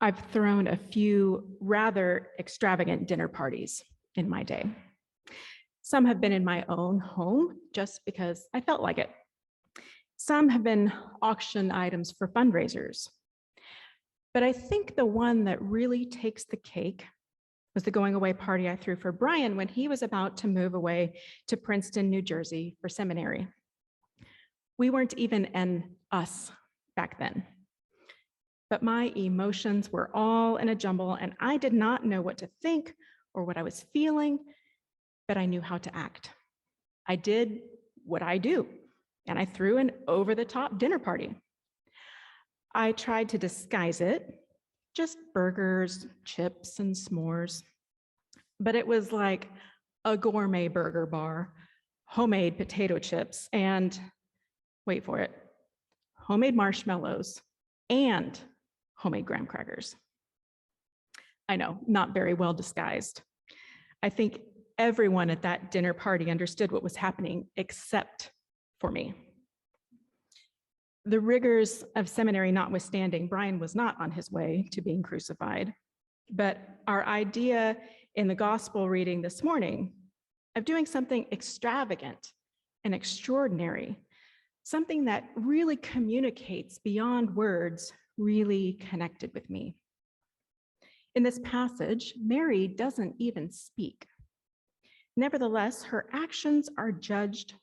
I've thrown a few rather extravagant dinner parties in my day. Some have been in my own home just because I felt like it. Some have been auction items for fundraisers. But I think the one that really takes the cake was the going away party I threw for Brian when he was about to move away to Princeton, New Jersey for seminary. We weren't even an us back then. But my emotions were all in a jumble, and I did not know what to think or what I was feeling, but I knew how to act. I did what I do, and I threw an over-the-top dinner party. I tried to disguise it, just burgers, chips, and s'mores. But it was like a gourmet burger bar, homemade potato chips, and wait for it, homemade marshmallows, and homemade graham crackers. I know, not very well disguised. I think everyone at that dinner party understood what was happening except for me. The rigors of seminary notwithstanding, Brian was not on his way to being crucified, but our idea in the gospel reading this morning of doing something extravagant and extraordinary, something that really communicates beyond words, really connected with me. In this passage, Mary doesn't even speak. Nevertheless, her actions are judged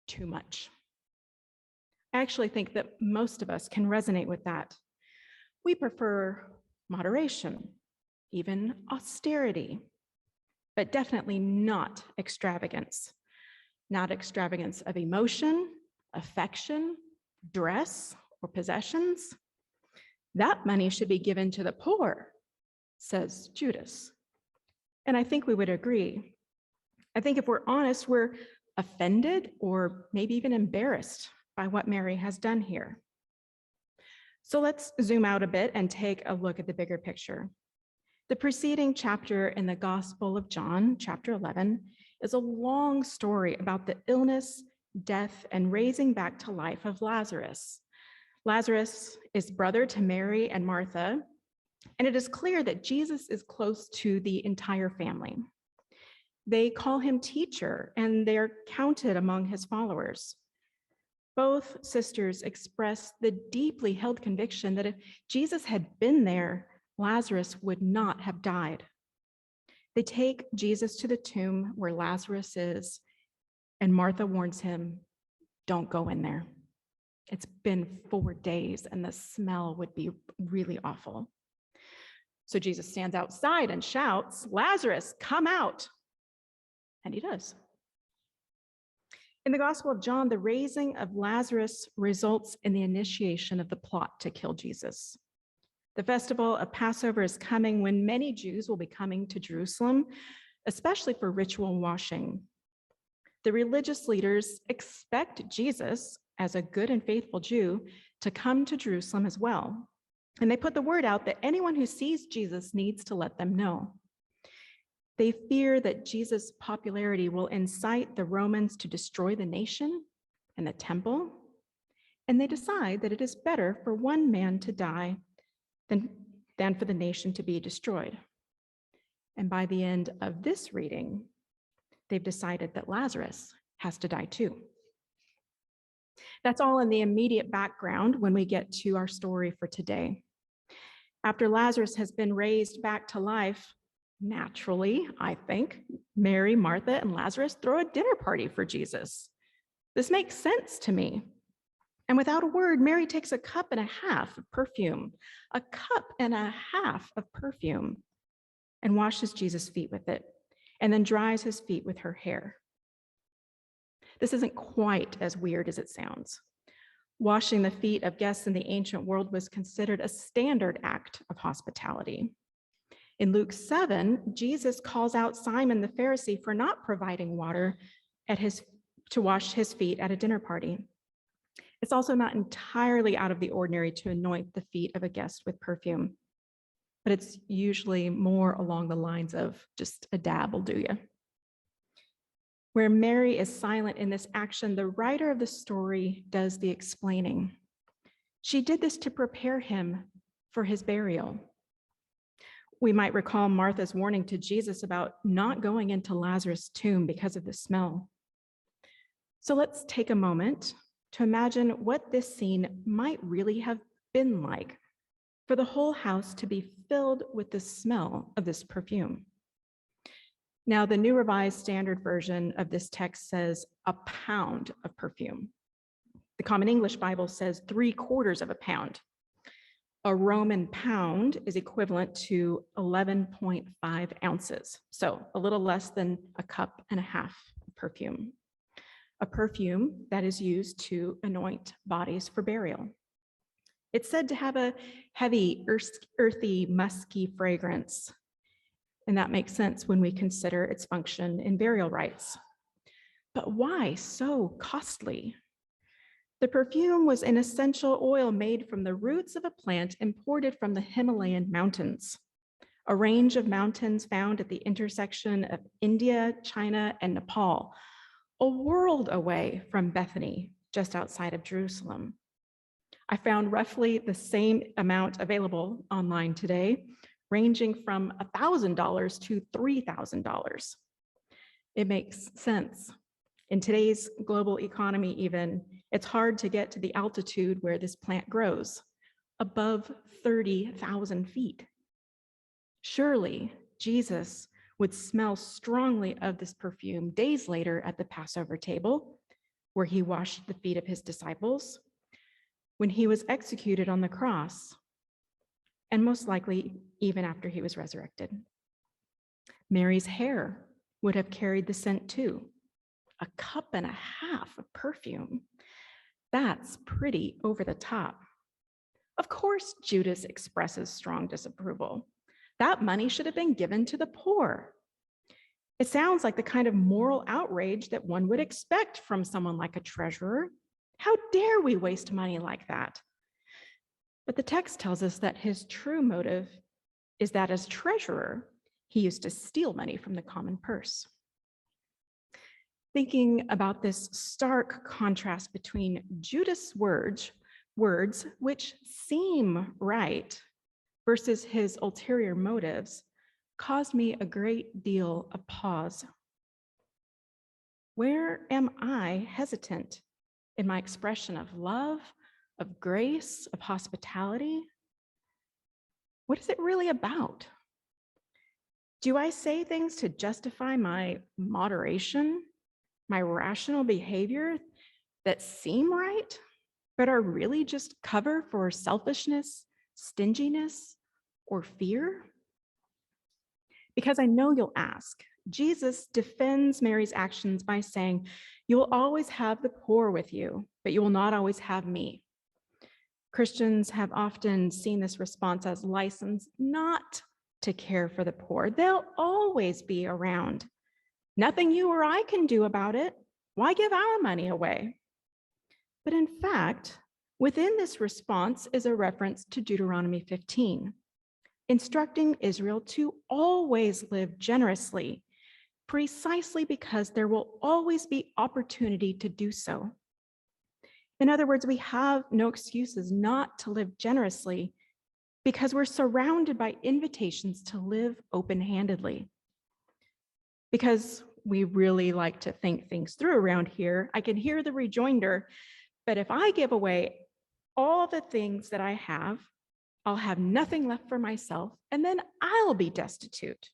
too much. I actually think that most of us can resonate with that. We prefer moderation, even austerity, but definitely not extravagance. Not extravagance of emotion, affection, dress, or possessions. That money should be given to the poor, says Judas. And I think we would agree. I think if we're honest, we're offended or maybe even embarrassed by what Mary has done here. So let's zoom out a bit and take a look at the bigger picture. The preceding chapter in the Gospel of John, chapter 11, is a long story about the illness, death, and raising back to life of Lazarus. Lazarus is brother to Mary and Martha, and it is clear that Jesus is close to the entire family. They call him teacher, and they're counted among his followers. Both sisters express the deeply held conviction that if Jesus had been there, Lazarus would not have died. They take Jesus to the tomb where Lazarus is, and Martha warns him, "Don't go in there. It's been 4 days, and the smell would be really awful." So Jesus stands outside and shouts, "Lazarus, come out." And he does. In the Gospel of John, the raising of Lazarus results in the initiation of the plot to kill Jesus. The festival of Passover is coming when many Jews will be coming to Jerusalem, especially for ritual washing. The religious leaders expect Jesus, as a good and faithful Jew, to come to Jerusalem as well. And they put the word out that anyone who sees Jesus needs to let them know. They fear that Jesus' popularity will incite the Romans to destroy the nation and the temple, and they decide that it is better for one man to die than for the nation to be destroyed. And by the end of this reading, they've decided that Lazarus has to die too. That's all in the immediate background when we get to our story for today. After Lazarus has been raised back to life, naturally, I think, Mary, Martha, and Lazarus throw a dinner party for Jesus. This makes sense to me. And without a word, Mary takes a cup and a half of perfume, and washes Jesus' feet with it, and then dries his feet with her hair. This isn't quite as weird as it sounds. Washing the feet of guests in the ancient world was considered a standard act of hospitality. In Luke 7, Jesus calls out Simon the Pharisee for not providing water to wash his feet at a dinner party. It's also not entirely out of the ordinary to anoint the feet of a guest with perfume, but it's usually more along the lines of just a dab will do you. Where Mary is silent in this action, the writer of the story does the explaining. She did this to prepare him for his burial. We might recall Martha's warning to Jesus about not going into Lazarus' tomb because of the smell. So let's take a moment to imagine what this scene might really have been like for the whole house to be filled with the smell of this perfume. Now, the New Revised Standard Version of this text says a pound of perfume. The Common English Bible says 3/4 of a pound. A Roman pound is equivalent to 11.5 ounces, so a little less than a cup and a half of perfume. A perfume that is used to anoint bodies for burial. It's said to have a heavy, earthy, musky fragrance, and that makes sense when we consider its function in burial rites. But why so costly? The perfume was an essential oil made from the roots of a plant imported from the Himalayan mountains, a range of mountains found at the intersection of India, China, and Nepal, a world away from Bethany, just outside of Jerusalem. I found roughly the same amount available online today, ranging from $1,000 to $3,000. It makes sense. In today's global economy even, it's hard to get to the altitude where this plant grows, above 30,000 feet. Surely Jesus would smell strongly of this perfume days later at the Passover table, where he washed the feet of his disciples, when he was executed on the cross, and most likely even after he was resurrected. Mary's hair would have carried the scent too. A cup and a half of perfume. That's pretty over the top. Of course, Judas expresses strong disapproval. That money should have been given to the poor. It sounds like the kind of moral outrage that one would expect from someone like a treasurer. How dare we waste money like that? But the text tells us that his true motive is that as treasurer, he used to steal money from the common purse. Thinking about this stark contrast between Judas' words which seem right, versus his ulterior motives, caused me a great deal of pause. Where am I hesitant in my expression of love, of grace, of hospitality? What is it really about? Do I say things to justify my moderation, my rational behavior that seem right, but are really just cover for selfishness, stinginess, or fear? Because I know you'll ask, Jesus defends Mary's actions by saying, "You will always have the poor with you, but you will not always have me." Christians have often seen this response as license not to care for the poor. They'll always be around. Nothing you or I can do about it. Why give our money away? But in fact, within this response is a reference to Deuteronomy 15, instructing Israel to always live generously, precisely because there will always be opportunity to do so. In other words, we have no excuses not to live generously because we're surrounded by invitations to live open-handedly. Because we really like to think things through around here, I can hear the rejoinder, but if I give away all the things that I have, I'll have nothing left for myself, and then I'll be destitute.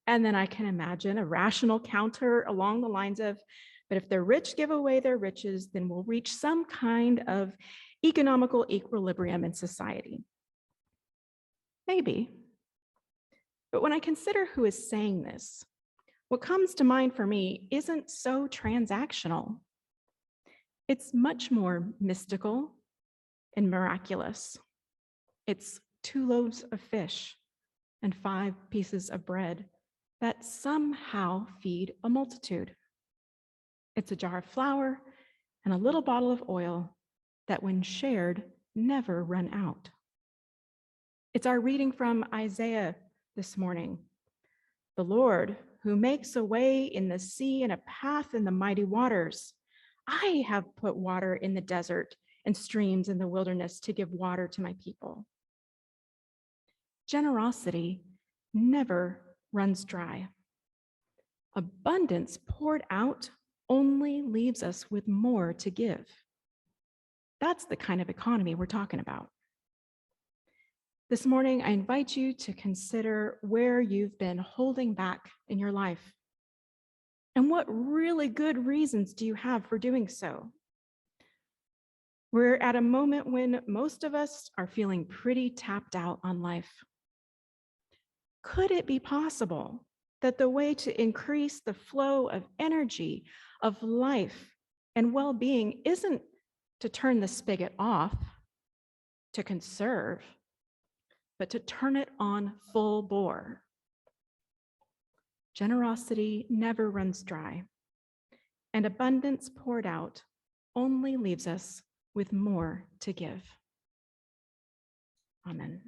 And then I can imagine a rational counter along the lines of, but if the rich give away their riches, then we'll reach some kind of economical equilibrium in society. Maybe. But when I consider who is saying this, what comes to mind for me isn't so transactional. It's much more mystical and miraculous. It's 2 loaves of fish and 5 pieces of bread that somehow feed a multitude. It's a jar of flour and a little bottle of oil that, when shared, never run out. It's our reading from Isaiah this morning. The Lord, who makes a way in the sea and a path in the mighty waters. I have put water in the desert and streams in the wilderness to give water to my people. Generosity never runs dry. Abundance poured out only leaves us with more to give. That's the kind of economy we're talking about. This morning, I invite you to consider where you've been holding back in your life. And what really good reasons do you have for doing so? We're at a moment when most of us are feeling pretty tapped out on life. Could it be possible that the way to increase the flow of energy, of life, and well-being isn't to turn the spigot off, to conserve, but to turn it on full bore? Generosity never runs dry, and abundance poured out only leaves us with more to give. Amen.